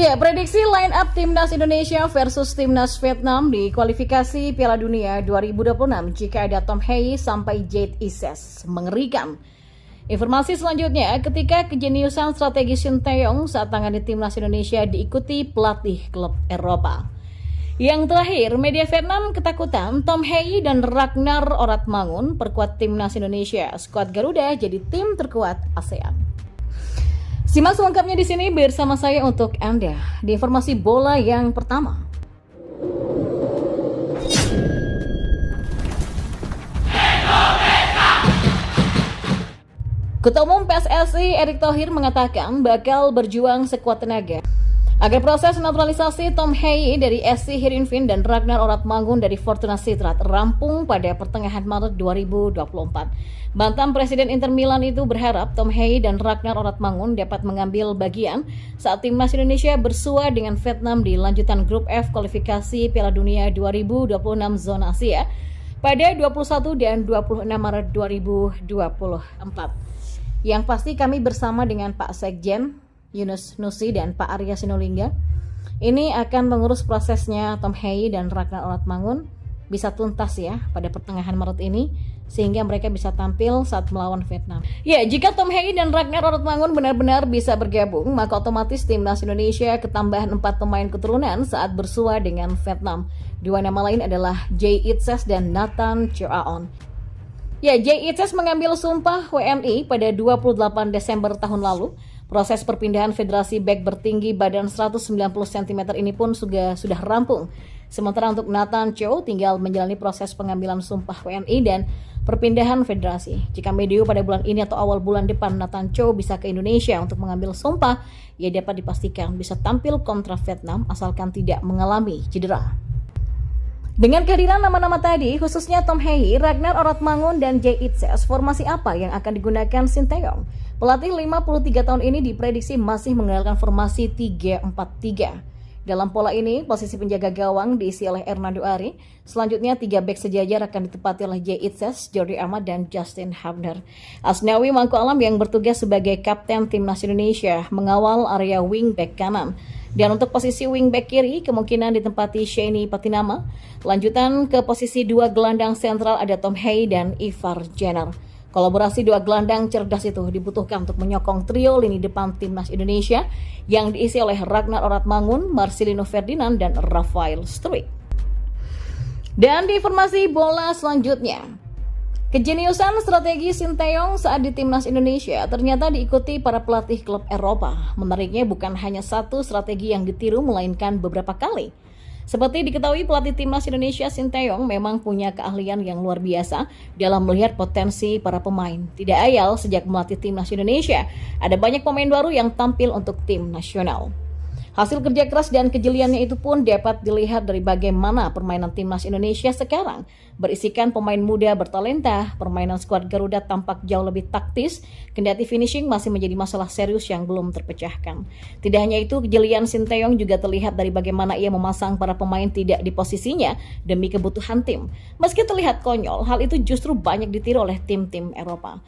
Ya, prediksi line up Timnas Indonesia versus Timnas Vietnam di kualifikasi Piala Dunia 2026 jika ada Tom Hei sampai Jade Ises. Mengerikan. Informasi selanjutnya, ketika kejeniusan strategi Shin Tae-yong saat tangani Timnas Indonesia diikuti pelatih klub Eropa. Yang terakhir, media Vietnam ketakutan Tom Hei dan Ragnar Oratmangun perkuat Timnas Indonesia. Skuad Garuda jadi tim terkuat ASEAN. Simak selengkapnya di sini bersama saya untuk Anda di informasi bola yang pertama. Ketua Umum PSSI Erick Thohir mengatakan bakal berjuang sekuat tenaga agar proses naturalisasi Tom Hei dari SC Heerenveen dan Ragnar Oratmangun dari Fortuna Sittard rampung pada pertengahan Maret 2024. Mantan Presiden Inter Milan itu berharap Tom Hei dan Ragnar Oratmangun dapat mengambil bagian saat Timnas Indonesia bersua dengan Vietnam di lanjutan Grup F kualifikasi Piala Dunia 2026 zona Asia pada 21 dan 26 Maret 2024. Yang pasti kami bersama dengan Pak Sekjen Yunus Nusi dan Pak Arya Sinulinga ini akan mengurus prosesnya Tom Hei dan Ragnar Oratmangun bisa tuntas ya pada pertengahan Maret ini sehingga mereka bisa tampil saat melawan Vietnam. Ya, jika Tom Hei dan Ragnar Oratmangun benar-benar bisa bergabung, maka otomatis Timnas Indonesia ketambahan 4 pemain keturunan saat bersua dengan Vietnam. Dua nama lain adalah Jay Itzes dan Nathan Choaon. Ya, Jay Itzes mengambil sumpah WNI pada 28 Desember tahun lalu. Proses perpindahan Federasi Bek bertinggi badan 190 cm ini pun sudah rampung. Sementara untuk Nathan Cho tinggal menjalani proses pengambilan sumpah WNI dan perpindahan federasi. Jika medio pada bulan ini atau awal bulan depan Nathan Cho bisa ke Indonesia untuk mengambil sumpah, ia dapat dipastikan bisa tampil kontra Vietnam asalkan tidak mengalami cedera. Dengan kehadiran nama-nama tadi, khususnya Tom Hei, Ragnar Oratmangun, dan Jay Itzes, formasi apa yang akan digunakan Shin Tae-yong? Pelatih 53 tahun ini diprediksi masih mengandalkan formasi 3-4-3. Dalam pola ini, posisi penjaga gawang diisi oleh Hernando Ari. Selanjutnya, 3 bek sejajar akan ditempati oleh Jay Itzes, Jordi Amat, dan Justin Hubner. Asnawi Mangku Alam yang bertugas sebagai kapten Timnas Indonesia mengawal area wing back kanan. Dan untuk posisi wingback kiri kemungkinan ditempati Shani Patinama. Lanjutan ke posisi 2 gelandang sentral ada Tom Hei dan Ivar Jenner. Kolaborasi 2 gelandang cerdas itu dibutuhkan untuk menyokong trio lini depan Timnas Indonesia yang diisi oleh Ragnar Oratmangun, Marcelino Ferdinand, dan Rafael Struijk. Dan di informasi bola selanjutnya, kejeniusan strategi Shin Tae-yong saat di Timnas Indonesia ternyata diikuti para pelatih klub Eropa. Menariknya bukan hanya satu strategi yang ditiru melainkan beberapa kali. Seperti diketahui pelatih Timnas Indonesia Shin Tae-yong memang punya keahlian yang luar biasa dalam melihat potensi para pemain. Tidak ayal sejak melatih Timnas Indonesia, ada banyak pemain baru yang tampil untuk tim nasional. Hasil kerja keras dan kejeliannya itu pun dapat dilihat dari bagaimana permainan Timnas Indonesia sekarang. Berisikan pemain muda bertalenta, permainan skuad Garuda tampak jauh lebih taktis, kendati finishing masih menjadi masalah serius yang belum terpecahkan. Tidak hanya itu, kejelian Shin Tae-yong juga terlihat dari bagaimana ia memasang para pemain tidak di posisinya demi kebutuhan tim. Meski terlihat konyol, hal itu justru banyak ditiru oleh tim-tim Eropa.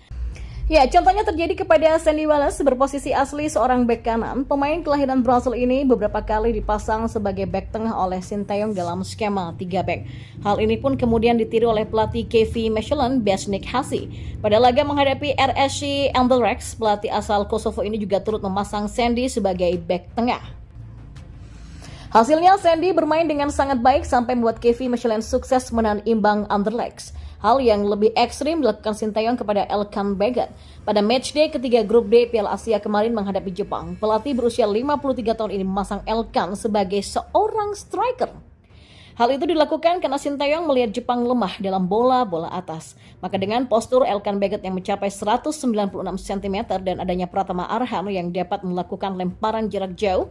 Ya, contohnya terjadi kepada Sandy Wallace berposisi asli seorang bek kanan. Pemain kelahiran Brasil ini beberapa kali dipasang sebagai bek tengah oleh Shin Tae-yong dalam skema 3 bek. Hal ini pun kemudian ditiru oleh pelatih KV Mechelen Besnik Hasi. Pada laga menghadapi RSC Anderlecht, pelatih asal Kosovo ini juga turut memasang Sandy sebagai bek tengah. Hasilnya Sandy bermain dengan sangat baik sampai membuat KV Mechelen sukses menahan imbang Anderlecht. Hal yang lebih ekstrim dilakukan Shin Tae-yong kepada Elkan Baggett. Pada matchday ketiga grup D Piala Asia kemarin menghadapi Jepang, pelatih berusia 53 tahun ini memasang Elkan sebagai seorang striker. Hal itu dilakukan karena Shin Tae-yong melihat Jepang lemah dalam bola-bola atas. Maka dengan postur Elkan Baggett yang mencapai 196 cm dan adanya Pratama Arhan yang dapat melakukan lemparan jarak jauh,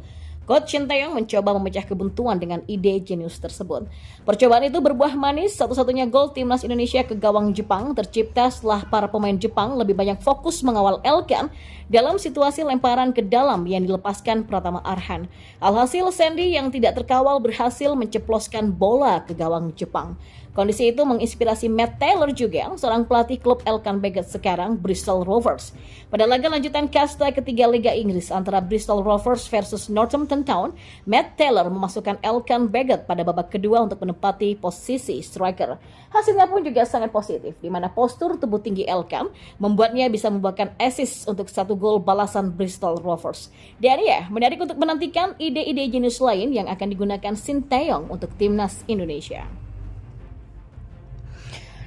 Coach Shin Tae-yong mencoba memecah kebuntuan dengan ide jenius tersebut. Percobaan itu berbuah manis, satu-satunya gol Timnas Indonesia ke gawang Jepang tercipta setelah para pemain Jepang lebih banyak fokus mengawal Elkan dalam situasi lemparan ke dalam yang dilepaskan Pratama Arhan. Alhasil Sandy yang tidak terkawal berhasil menceploskan bola ke gawang Jepang. Kondisi itu menginspirasi Matt Taylor juga, seorang pelatih klub Elkan Bagot sekarang, Bristol Rovers. Pada laga lanjutan kasta ketiga Liga Inggris antara Bristol Rovers versus Northampton Town, Matt Taylor memasukkan Elkan Bagot pada babak kedua untuk menempati posisi striker. Hasilnya pun juga sangat positif, di mana postur tubuh tinggi Elkan membuatnya bisa membuahkan assist untuk 1 gol balasan Bristol Rovers. Dan ya, menarik untuk menantikan ide-ide jenis lain yang akan digunakan Sinteyong untuk timnas Indonesia.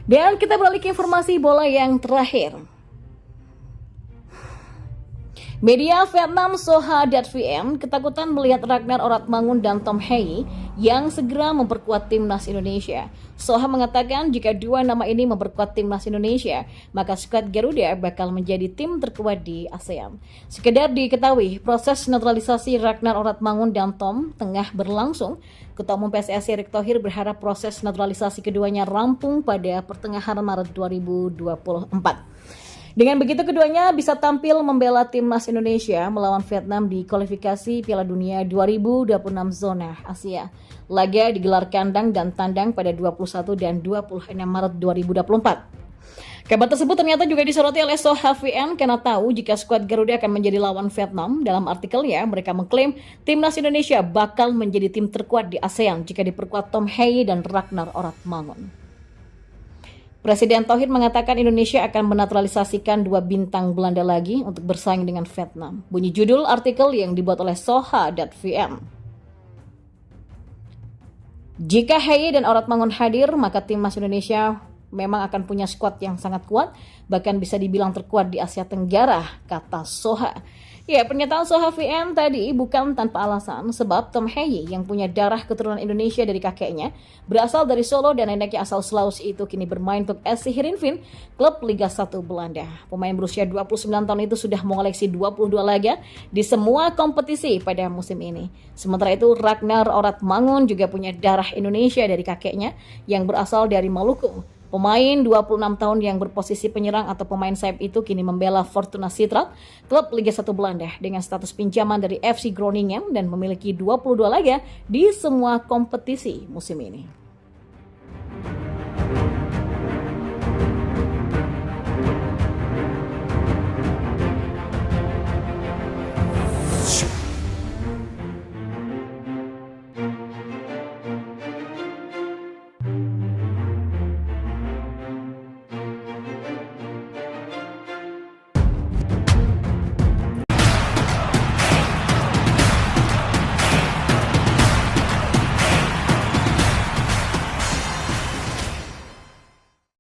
Dan kita beralih ke informasi bola yang terakhir. Media Vietnam Soha.vn ketakutan melihat Ragnar Oratmangun dan Tom Hei yang segera memperkuat timnas Indonesia. Soha mengatakan jika dua nama ini memperkuat timnas Indonesia, maka skuad Garuda bakal menjadi tim terkuat di ASEAN. Sekedar diketahui, proses naturalisasi Ragnar Oratmangun dan Tom tengah berlangsung. Ketua Umum PSSI Erick Thohir berharap proses naturalisasi keduanya rampung pada pertengahan Maret 2024. Dengan begitu keduanya bisa tampil membela timnas Indonesia melawan Vietnam di kualifikasi Piala Dunia 2026 zona Asia. Laga digelar kandang dan tandang pada 21 dan 26 Maret 2024. Kabar tersebut ternyata juga disoroti oleh Soha VN karena tahu jika skuad Garuda akan menjadi lawan Vietnam. Dalam artikelnya, mereka mengklaim timnas Indonesia bakal menjadi tim terkuat di ASEAN jika diperkuat Tom Hei dan Ragnar Oratmangun. Presiden Thohir mengatakan Indonesia akan menaturalisasikan 2 bintang Belanda lagi untuk bersaing dengan Vietnam. Bunyi judul artikel yang dibuat oleh Soha.vn. Jika Hei dan Oratmangun hadir, maka timnas Indonesia memang akan punya skuad yang sangat kuat, bahkan bisa dibilang terkuat di Asia Tenggara, kata Soha. Ya, pernyataan Soha VN tadi bukan tanpa alasan, sebab Tom Hei yang punya darah keturunan Indonesia dari kakeknya, berasal dari Solo dan neneknya asal Sulawesi itu kini bermain untuk SC Heerenveen, klub Liga 1 Belanda. Pemain berusia 29 tahun itu sudah mengoleksi 22 laga di semua kompetisi pada musim ini. Sementara itu, Ragnar Oratmangun juga punya darah Indonesia dari kakeknya yang berasal dari Maluku. Pemain 26 tahun yang berposisi penyerang atau pemain sayap itu kini membela Fortuna Sittard, klub Liga 1 Belanda dengan status pinjaman dari FC Groningen dan memiliki 22 laga di semua kompetisi musim ini.